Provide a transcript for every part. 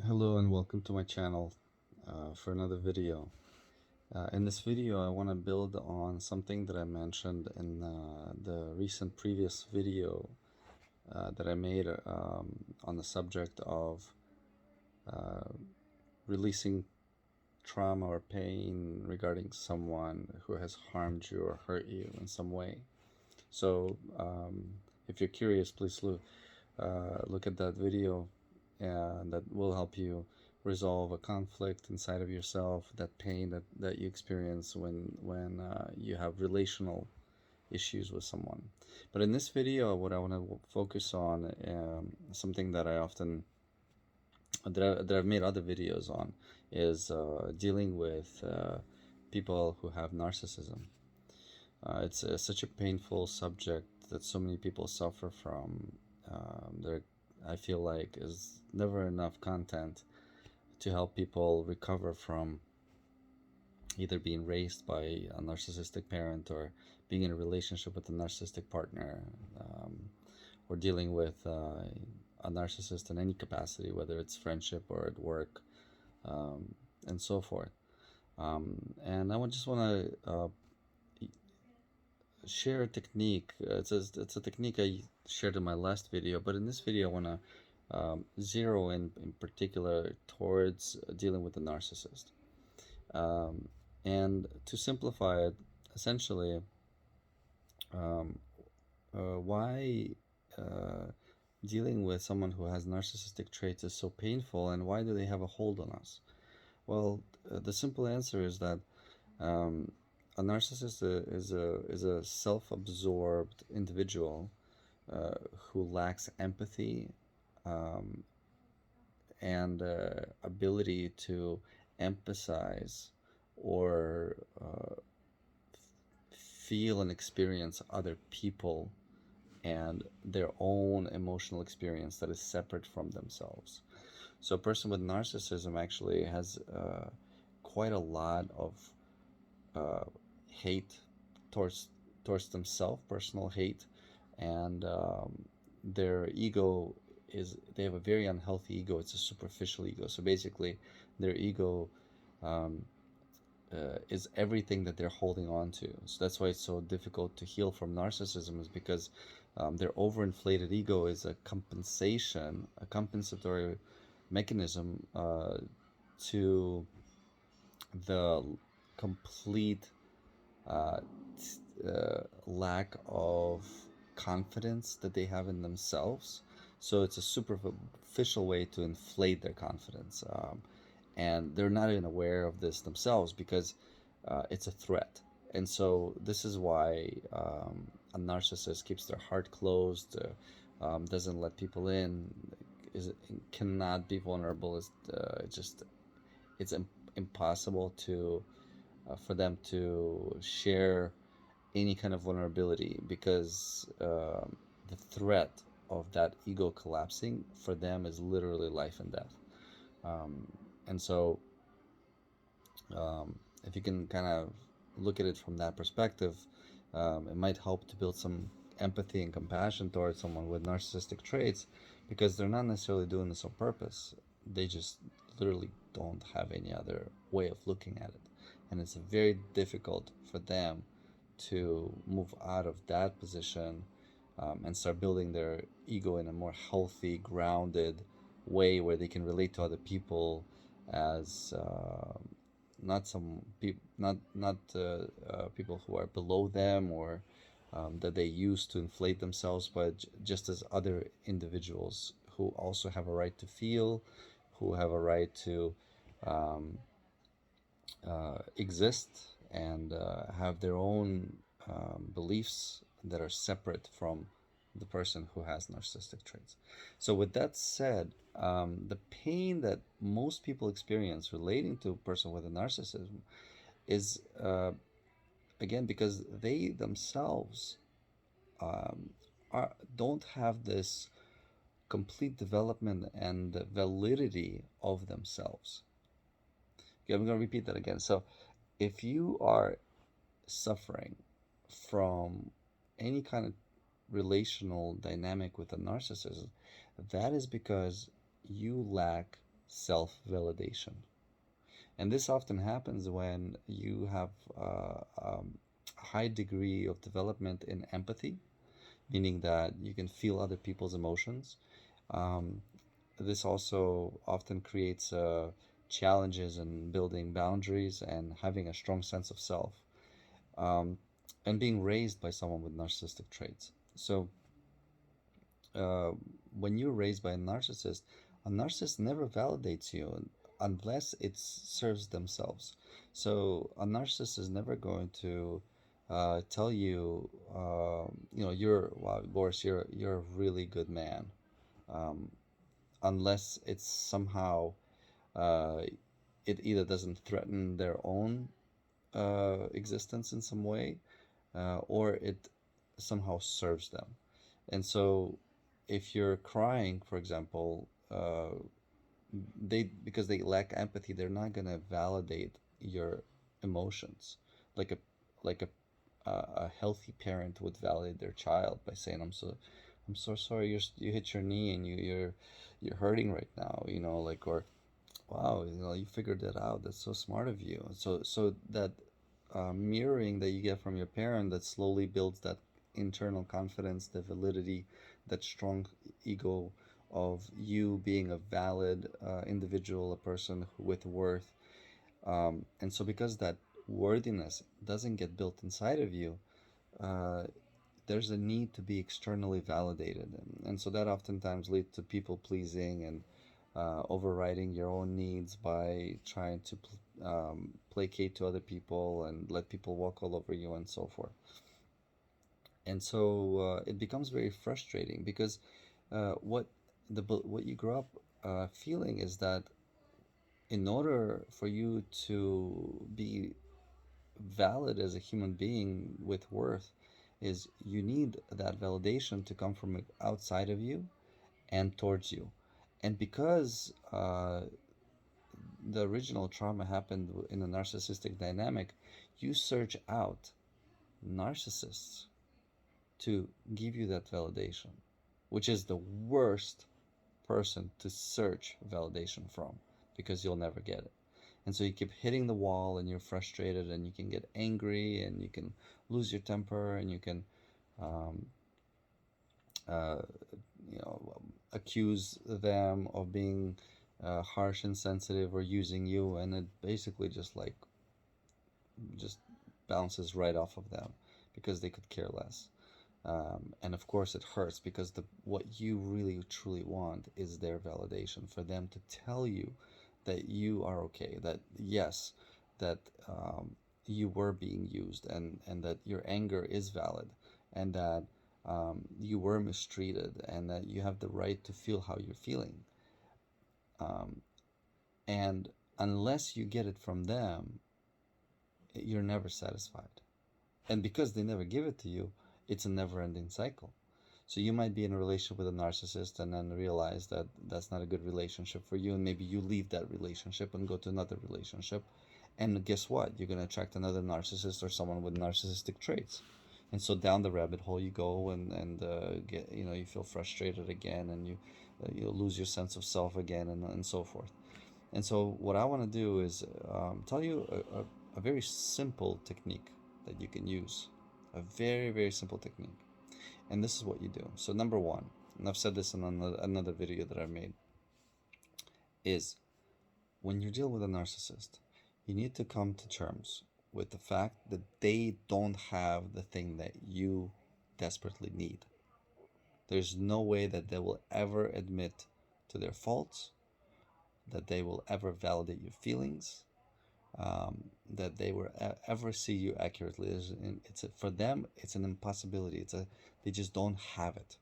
Hello and welcome to my channel for another video. In this video I want to build on something that I mentioned in the recent previous video that I made on the subject of uh, releasing trauma or pain regarding someone who has harmed you or hurt you in some way. So if you're curious, please look at that video, and that will help you resolve a conflict inside of yourself, that pain that you experience when you have relational issues with someone. But in this video, what I want to focus on, something that I often that I've made other videos on, is dealing with people who have narcissism. It's such a painful subject that so many people suffer from. There, I feel like, is never enough content to help people recover from either being raised by a narcissistic parent, or being in a relationship with a narcissistic partner, or dealing with a narcissist in any capacity, whether it's friendship or at work, and so forth. And I just want to share a technique. It's a technique I shared in my last video, but in this video I want to zero in particular towards dealing with the narcissist. And to simplify it, essentially, why dealing with someone who has narcissistic traits is so painful, and why do they have a hold on us? Well, the simple answer is that a narcissist is a self-absorbed individual who lacks empathy, um, and ability to empathize or feel and experience other people and their own emotional experience that is separate from themselves. So a person with narcissism actually has quite a lot of uh, hate towards themselves, personal hate, and their ego they have a very unhealthy ego. It's a superficial ego. So basically, their ego um, is everything that they're holding on to. So that's why it's so difficult to heal from narcissism, is because their overinflated ego is a compensatory mechanism to the complete uh, lack of confidence that they have in themselves. So it's a superficial way to inflate their confidence. And they're not even aware of this themselves, because it's a threat. And so this is why a narcissist keeps their heart closed, doesn't let people in, is cannot be vulnerable. It's impossible to for them to share any kind of vulnerability, because the threat of that ego collapsing for them is literally life and death. Um, and so if you can kind of look at it from that perspective, it might help to build some empathy and compassion towards someone with narcissistic traits, because they're not necessarily doing this on purpose. They just literally don't have any other way of looking at it. And it's very difficult for them to move out of that position, and start building their ego in a more healthy, grounded way, where they can relate to other people as not some people, not people who are below them, or that they use to inflate themselves, but just as other individuals who also have a right to feel, who have a right to um, exist, and have their own beliefs that are separate from the person who has narcissistic traits. So, with that said, the pain that most people experience relating to a person with a narcissism is, again, because they themselves um, don't have this complete development and validity of themselves. Okay, I'm going to repeat that again. So, if you are suffering from any kind of relational dynamic with a narcissist, that is because you lack self-validation. And this often happens when you have a high degree of development in empathy, meaning that you can feel other people's emotions. Um, this also often creates challenges in building boundaries and having a strong sense of self, um, and being raised by someone with narcissistic traits. So, uh, when you're raised by a narcissist never validates you unless it serves themselves. So a narcissist is never going to tell you, you're, wow, Boris, you're a really good man, um, unless it's somehow uh, it either doesn't threaten their own existence in some way, or it somehow serves them. And so, if you're crying, for example, they because they lack empathy, they're not gonna validate your emotions like a healthy parent would validate their child by saying, I'm so sorry you hit your knee and you're hurting right now, like, or wow, you figured that out. That's so smart of you. So that mirroring that you get from your parent that slowly builds that internal confidence, the validity, that strong ego of you being a valid individual, a person with worth. And so, because that worthiness doesn't get built inside of you, uh, there's a need to be externally validated. And so, that oftentimes leads to people pleasing and overriding your own needs by trying to placate to other people and let people walk all over you and so forth. And so it becomes very frustrating because what you grow up feeling is that in order for you to be valid as a human being with worth, is you need that validation to come from outside of you and towards you. And because the original trauma happened in a narcissistic dynamic, you search out narcissists to give you that validation, which is the worst person to search validation from because you'll never get it. And so you keep hitting the wall and you're frustrated and you can get angry and you can lose your temper and you can um, uh, accuse them of being harsh and sensitive or using you, and it basically just bounces right off of them because they could care less. And of course, it hurts because what you really truly want is their validation, for them to tell you that you are okay, that yes, that you were being used, and that your anger is valid, and that you were mistreated, and that you have the right to feel how you're feeling. Um, and unless you get it from them, you're never satisfied. And because they never give it to you, it's a never ending cycle. So you might be in a relationship with a narcissist and then realize that that's not a good relationship for you, and maybe you leave that relationship and go to another relationship. And guess what? You're going to attract another narcissist or someone with narcissistic traits. And so down the rabbit hole you go, and get, you feel frustrated again, and you lose your sense of self again, and so forth. And so what I want to do is tell you a very simple technique that you can use. A very, very simple technique. And this is what you do. So number one, and I've said this in another video that I've made, is when you deal with a narcissist, you need to come to terms with the fact that they don't have the thing that you desperately need. There's no way that they will ever admit to their faults, that they will ever validate your feelings, that they will ever see you accurately. For them, it's an impossibility. They just don't have it.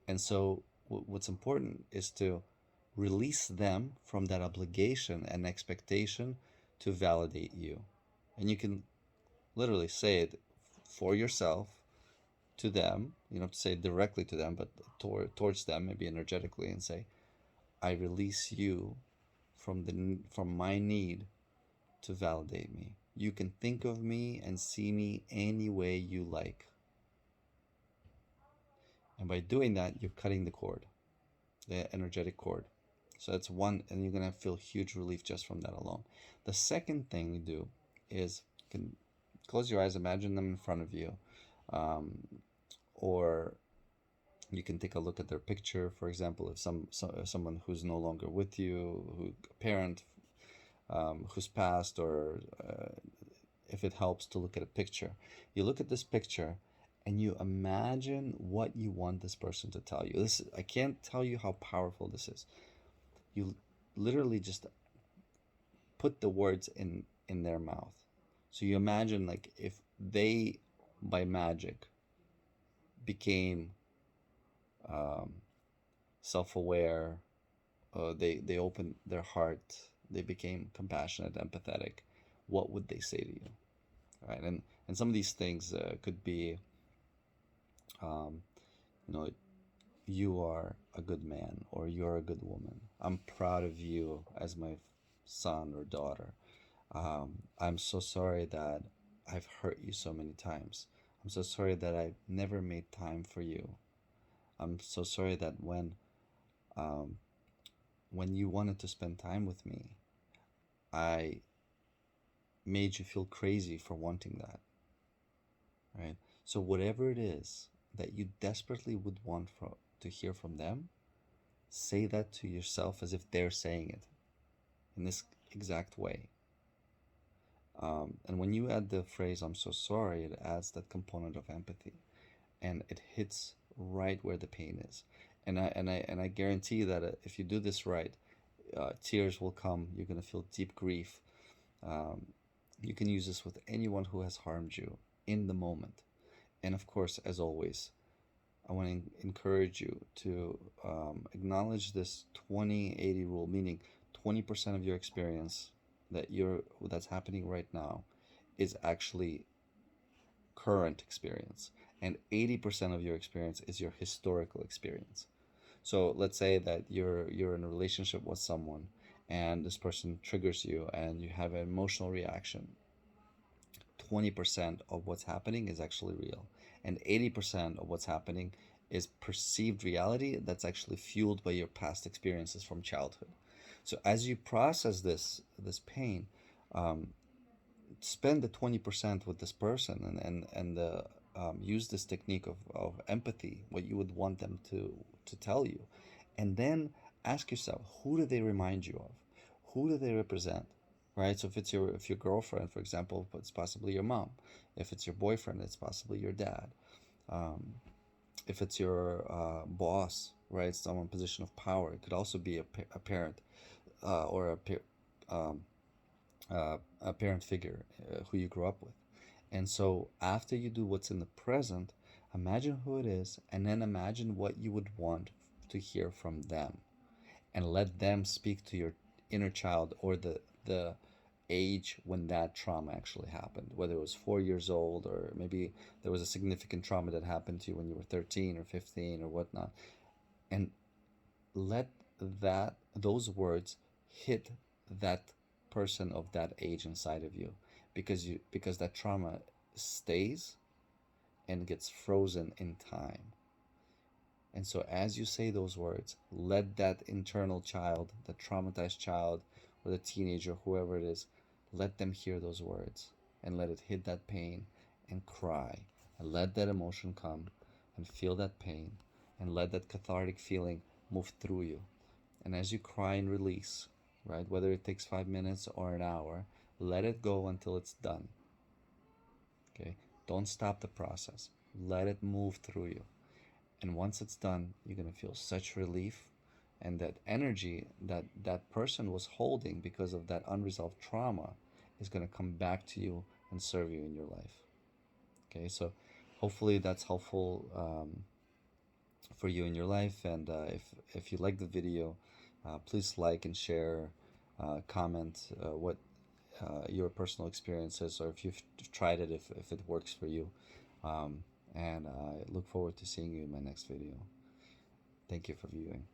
And so, what's important is to release them from that obligation and expectation to validate you. And you can literally say it for yourself to them. You don't have to say it directly to them, but towards them, maybe energetically, and say, I release you from my need to validate me. You can think of me and see me any way you like. And by doing that, you're cutting the cord, the energetic cord. So that's one, and you're gonna feel huge relief just from that alone. The second thing you do is you can close your eyes, imagine them in front of you, um, or you can take a look at their picture. For example, if someone who's no longer with you, a parent who's passed, or if it helps to look at a picture, you look at this picture and you imagine what you want this person to tell you. I can't tell you how powerful this is. You literally just put the words in their mouth. So you imagine, like, if they by magic became self-aware, they opened their heart, they became compassionate, empathetic, what would they say to you? Right? And some of these things could be, you know, you are a good man, or you're a good woman. I'm proud of you as my son or daughter. I'm so sorry that I've hurt you so many times. I'm so sorry that I've never made time for you. I'm so sorry that when you wanted to spend time with me, I made you feel crazy for wanting that. Right? So whatever it is that you desperately would want to hear from them, say that to yourself as if they're saying it in this exact way. And when you add the phrase "I'm so sorry," it adds that component of empathy, and it hits right where the pain is. And I guarantee that if you do this right, tears will come. You're gonna feel deep grief. Um, you can use this with anyone who has harmed you in the moment. And of course, as always, I want to encourage you to acknowledge this 20-80 rule, meaning 20% of your experience that's happening right now is actually current experience, and 80% of your experience is your historical experience. So let's say that you're in a relationship with someone, and this person triggers you and you have an emotional reaction. 20% of what's happening is actually real, and 80% of what's happening is perceived reality that's actually fueled by your past experiences from childhood. So as you process this pain, um, spend the 20% with this person, and use this technique of empathy, what you would want them to tell you, and then ask yourself, who do they remind you of? Who do they represent? Right? So if your girlfriend, for example, it's possibly your mom. If it's your boyfriend, it's possibly your dad. Um, if it's your boss, right, someone in a position of power, it could also be a parent, or a parent figure who you grew up with. And so after you do what's in the present, imagine who it is, and then imagine what you would want to hear from them, and let them speak to your inner child, or the age when that trauma actually happened, whether it was 4 years old, or maybe there was a significant trauma that happened to you when you were 13 or 15 or whatnot. And let those words hit that person of that age inside of you, because that trauma stays and gets frozen in time. And so as you say those words, let that internal child, the traumatized child, or the teenager, whoever it is, let them hear those words, and let it hit that pain and cry, and let that emotion come and feel that pain, and let that cathartic feeling move through you. And as you cry and release, right, whether it takes 5 minutes or an hour, let it go until it's done. Okay? Don't stop the process. Let it move through you. And once it's done, you're going to feel such relief, and that energy that person was holding because of that unresolved trauma is going to come back to you and serve you in your life. Okay, so hopefully that's helpful for you in your life. And if you like the video, please like and share, comment what your personal experience is, or if you've tried it, if it works for you. And I look forward to seeing you in my next video. Thank you for viewing.